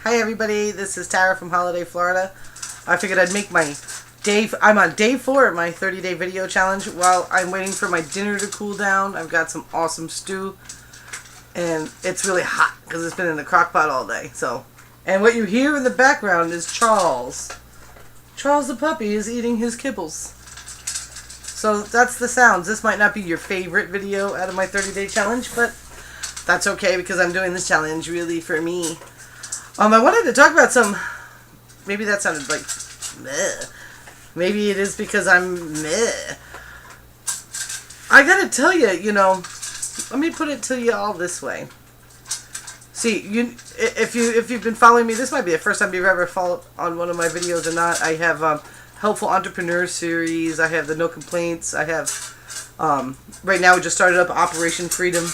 Hi everybody, this is Tara from Holiday, Florida. I figured I'd make my I'm on day 4 of my 30-day video challenge. While I'm waiting for my dinner to cool down, I've got some awesome stew. And it's really hot because it's been in the crock pot all day. And what you hear in the background is Charles. Charles the puppy is eating his kibbles. So that's the sounds. This might not be your favorite video out of my 30-day challenge, but that's okay because I'm doing this challenge really for me. I wanted to talk about some... Maybe that sounded like... Meh. Maybe it is because I'm meh. I gotta tell you, let me put it to you all this way. See, if you've been following me, this might be the first time you've ever followed on one of my videos or not. I have Helpful Entrepreneur series. I have the No Complaints. I have right now we just started up Operation Freedom,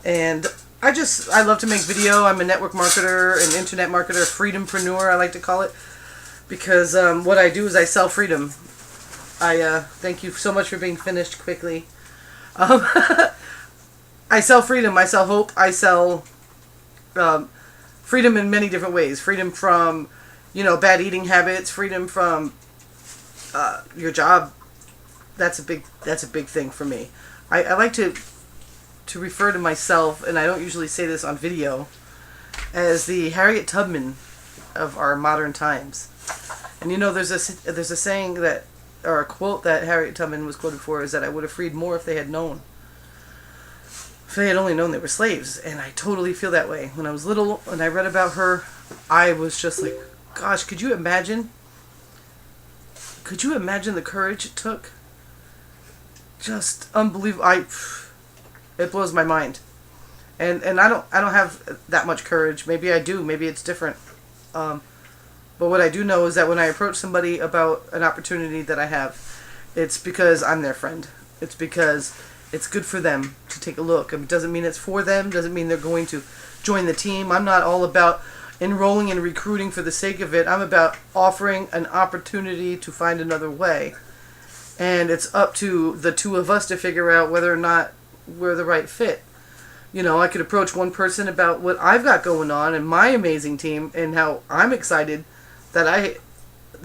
and I love to make video. I'm a network marketer, an internet marketer, freedompreneur I like to call it, because what I do is I sell freedom. I thank you so much for being finished quickly. I sell freedom. I sell hope. I sell freedom in many different ways. Freedom from, bad eating habits. Freedom from your job. That's a big thing for me. I like to refer to myself, and I don't usually say this on video, as the Harriet Tubman of our modern times. And there's a saying that, or a quote that Harriet Tubman was quoted for, is that I would have freed more if they had known. If they had only known they were slaves. And I totally feel that way. When I was little and I read about her, I was just like, gosh, could you imagine? Could you imagine the courage it took? Just unbelievable. It blows my mind. And I don't have that much courage. Maybe I do. Maybe it's different. But what I do know is that when I approach somebody about an opportunity that I have, it's because I'm their friend. It's because it's good for them to take a look. It doesn't mean it's for them. Doesn't mean they're going to join the team. I'm not all about enrolling and recruiting for the sake of it. I'm about offering an opportunity to find another way. And it's up to the two of us to figure out whether or not we're the right fit. I could approach one person about what I've got going on and my amazing team and how I'm excited that I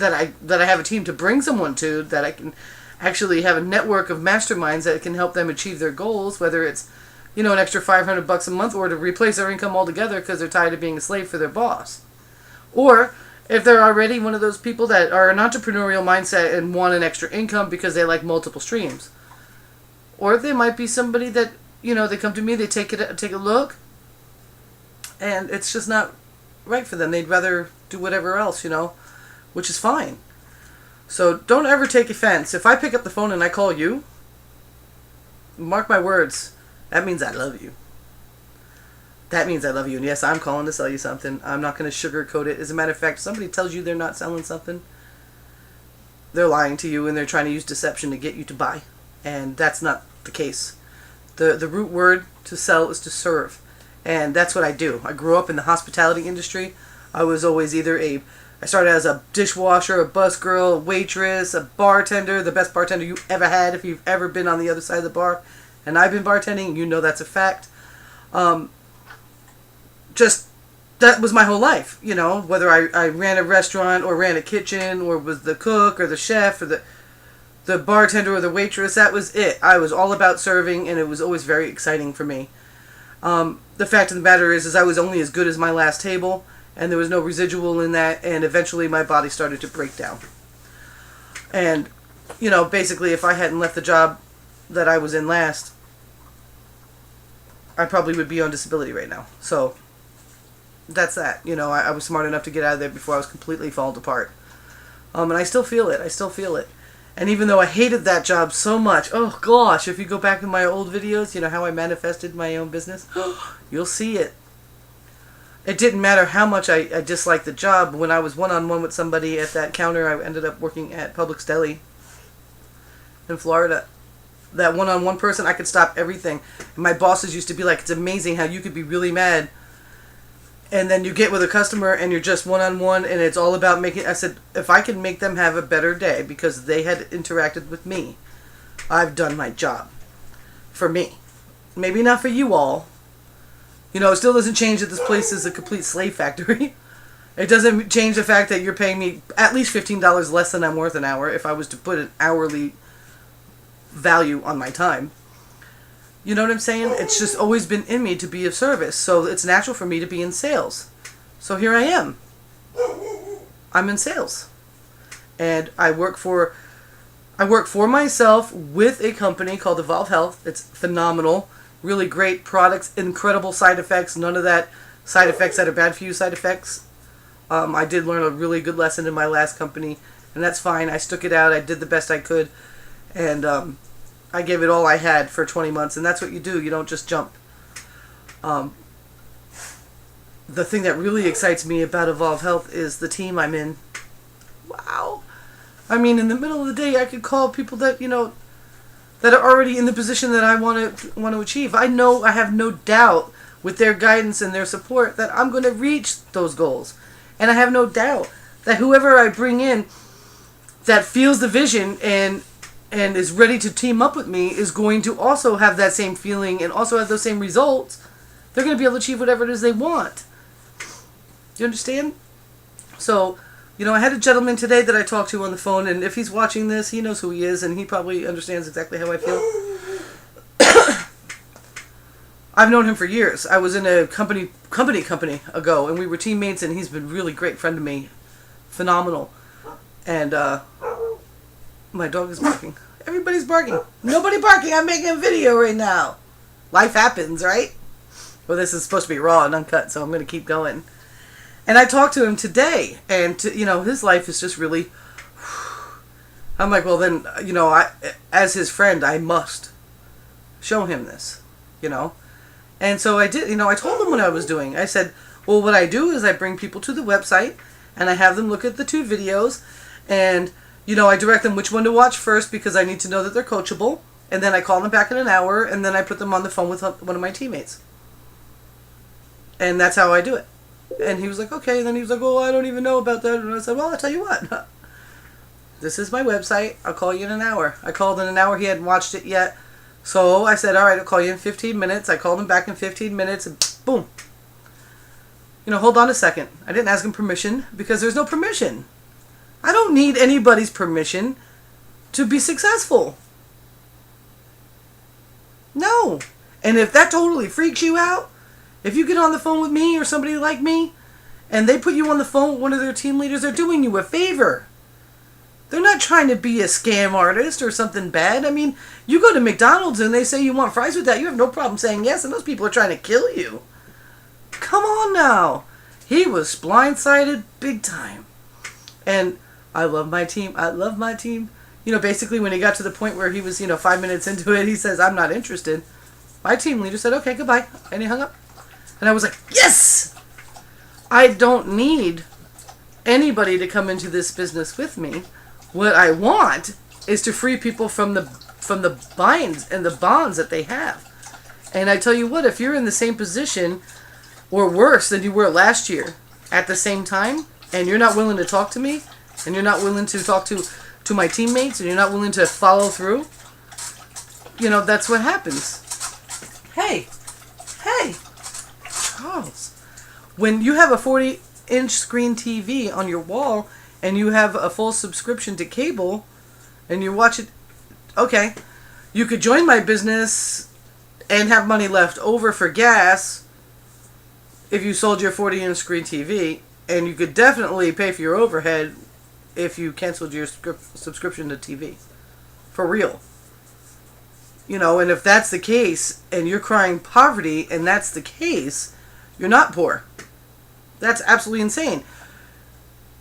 have a team to bring someone to, that I can actually have a network of masterminds that can help them achieve their goals, whether it's, an extra $500 a month or to replace their income altogether because they're tired of being a slave for their boss. Or if they're already one of those people that are an entrepreneurial mindset and want an extra income because they like multiple streams. Or they might be somebody that, they come to me, they take a look, and it's just not right for them. They'd rather do whatever else, which is fine. So don't ever take offense. If I pick up the phone and I call you, mark my words, that means I love you. That means I love you. And yes, I'm calling to sell you something. I'm not going to sugarcoat it. As a matter of fact, if somebody tells you they're not selling something, they're lying to you and they're trying to use deception to get you to buy. And that's not the case. The root word to sell is to serve. And that's what I do. I grew up in the hospitality industry. I was always I started as a dishwasher, a busgirl, a waitress, a bartender, the best bartender you ever had if you've ever been on the other side of the bar. And I've been bartending, that's a fact. That was my whole life, whether I ran a restaurant or ran a kitchen or was the cook or the chef or the bartender or the waitress. That was it. I was all about serving, and it was always very exciting for me. The fact of the matter is I was only as good as my last table, and there was no residual in that, and eventually my body started to break down. And, basically if I hadn't left the job that I was in last, I probably would be on disability right now. So, that's that. I was smart enough to get out of there before I was completely falling apart. And I still feel it. And even though I hated that job so much, oh gosh, if you go back in my old videos, how I manifested my own business, you'll see it. It didn't matter how much I disliked the job. When I was one-on-one with somebody at that counter, I ended up working at Publix Deli in Florida. That one-on-one person, I could stop everything. And my bosses used to be like, it's amazing how you could be really mad, and then you get with a customer and you're just one-on-one and it's all about I said, if I can make them have a better day because they had interacted with me, I've done my job. For me. Maybe not for you all. It still doesn't change that this place is a complete slave factory. It doesn't change the fact that you're paying me at least $15 less than I'm worth an hour if I was to put an hourly value on my time. You know what I'm saying? It's just always been in me to be of service. So it's natural for me to be in sales. So here I am. I'm in sales. And I work for myself with a company called Evolve Health. It's phenomenal. Really great products, incredible side effects. None of that side effects that are bad for you side effects. I did learn a really good lesson in my last company, and that's fine. I stuck it out. I did the best I could, and I gave it all I had for 20 months, and that's what you do. You don't just jump. The thing that really excites me about Evolve Health is the team I'm in. Wow. I mean, in the middle of the day, I could call people that, that are already in the position that I want to achieve. I know, I have no doubt with their guidance and their support that I'm going to reach those goals. And I have no doubt that whoever I bring in that feels the vision and is ready to team up with me is going to also have that same feeling and also have those same results. They're going to be able to achieve whatever it is they want. Do you understand? So, I had a gentleman today that I talked to on the phone, and if he's watching this, he knows who he is, and he probably understands exactly how I feel. I've known him for years. I was in a company ago, and we were teammates, and he's been a really great friend to me. Phenomenal. And, my dog is barking. Everybody's barking. Nobody barking. I'm making a video right now. Life happens, right? Well, this is supposed to be raw and uncut, so I'm going to keep going. And I talked to him today, and, his life is just really... I'm like, well, then, as his friend, I must show him this, And so I did, I told him what I was doing. I said, well, what I do is I bring people to the website, and I have them look at the 2 videos, and, I direct them which one to watch first because I need to know that they're coachable, and then I call them back in an hour, and then I put them on the phone with one of my teammates. And that's how I do it. And he was like, okay. And then he was like, oh, I don't even know about that. And I said, well, I'll tell you what. This is my website. I'll call you in an hour. I called in an hour. He hadn't watched it yet. So I said, all right, I'll call you in 15 minutes. I called him back in 15 minutes and boom. Hold on a second. I didn't ask him permission because there's no permission. I don't need anybody's permission to be successful. No. And if that totally freaks you out, if you get on the phone with me or somebody like me, and they put you on the phone with one of their team leaders, they're doing you a favor. They're not trying to be a scam artist or something bad. I mean, you go to McDonald's and they say you want fries with that, you have no problem saying yes, and those people are trying to kill you. Come on now. He was blindsided big time. And I love my team. I love my team. Basically when he got to the point where he was, 5 minutes into it, he says, I'm not interested. My team leader said, okay, goodbye. And he hung up. And I was like, yes! I don't need anybody to come into this business with me. What I want is to free people from the binds and the bonds that they have. And I tell you what, if you're in the same position or worse than you were last year at the same time, and you're not willing to talk to me, and you're not willing to talk to my teammates, and you're not willing to follow through, that's what happens. Hey, Charles, when you have a 40-inch screen TV on your wall and you have a full subscription to cable and you watch it, okay, you could join my business and have money left over for gas if you sold your 40-inch screen TV, and you could definitely pay for your overhead if you canceled your subscription to TV. For real. And if that's the case, and you're crying poverty, and that's the case, you're not poor. That's absolutely insane.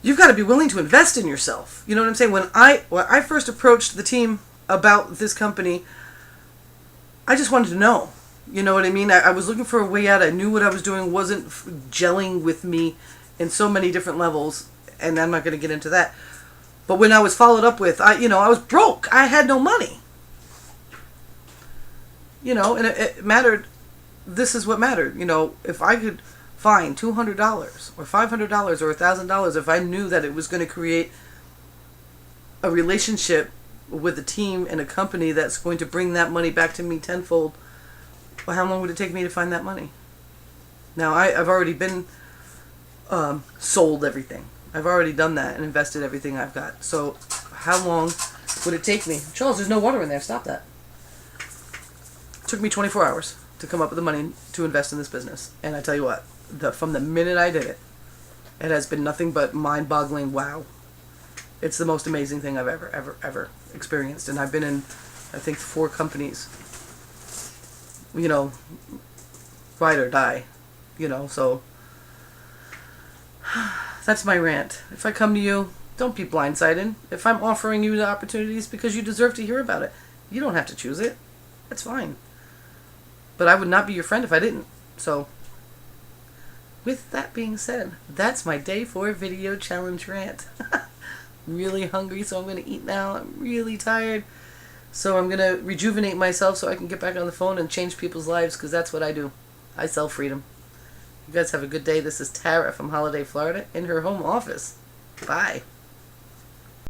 You've got to be willing to invest in yourself. You know what I'm saying? When I first approached the team about this company, I just wanted to know. You know what I mean? I was looking for a way out. I knew what I was doing wasn't gelling with me in so many different levels, and I'm not going to get into that. But when I was followed up with, I was broke. I had no money. And it mattered. This is what mattered. If I could find $200 or $500 or $1,000, if I knew that it was going to create a relationship with a team and a company that's going to bring that money back to me tenfold, well, how long would it take me to find that money? Now, I've already been sold everything. I've already done that and invested everything I've got. So how long would it take me? Charles, there's no water in there. Stop that. It took me 24 hours to come up with the money to invest in this business. And I tell you what, from the minute I did it, it has been nothing but mind-boggling wow. It's the most amazing thing I've ever experienced. And I've been in, I think, 4 companies. You know, ride or die. You know, so that's my rant. If I come to you, don't be blindsided. If I'm offering you the opportunities because you deserve to hear about it, you don't have to choose it. That's fine. But I would not be your friend if I didn't. So, with that being said, that's my day 4 video challenge rant. Really hungry, so I'm going to eat now. I'm really tired. So I'm going to rejuvenate myself so I can get back on the phone and change people's lives, because that's what I do. I sell freedom. You guys have a good day. This is Tara from Holiday, Florida, in her home office. Bye.